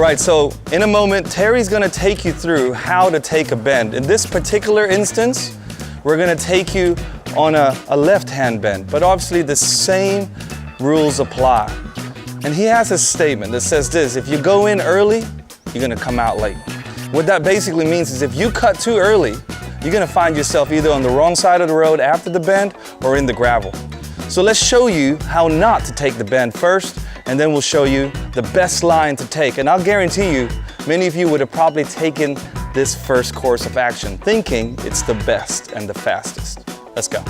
right, so in a moment, Terry's gonna take you through how to take a bend. In this particular instance, we're gonna take you on a left-hand bend, but obviously the same rules apply. And he has a statement that says this: if you go in early, you're gonna come out late. What that basically means is if you cut too early, you're gonna find yourself either on the wrong side of the road after the bend or in the gravel. So let's show you how not to take the bend first, and then we'll show you the best line to take. And I'll guarantee you, many of you would have probably taken this first course of action thinking it's the best and the fastest. Let's go.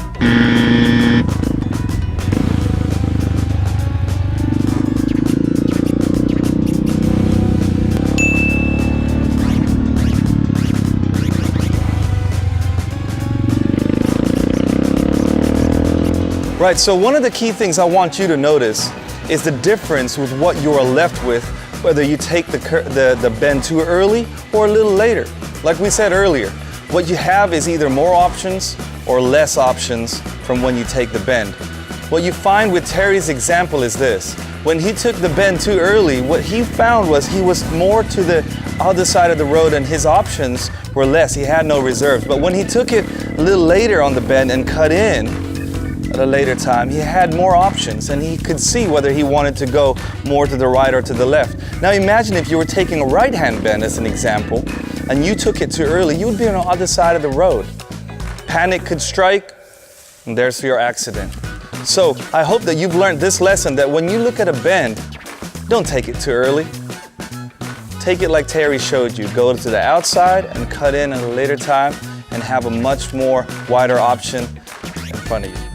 Right, so one of the key things I want you to notice is the difference with what you are left with, whether you take the bend too early or a little later. Like we said earlier, what you have is either more options or less options from when you take the bend. What you find with Terry's example is this: when he took the bend too early, what he found was he was more to the other side of the road and his options were less. He had no reserves. But when he took it a little later on the bend and cut in at a later time, he had more options and he could see whether he wanted to go more to the right or to the left. Now imagine if you were taking a right-hand bend as an example and you took it too early, you would be on the other side of the road. Panic could strike and there's your accident. So I hope that you've learned this lesson, that when you look at a bend, don't take it too early. Take it like Terry showed you. Go to the outside and cut in at a later time and have a much more wider option in front of you.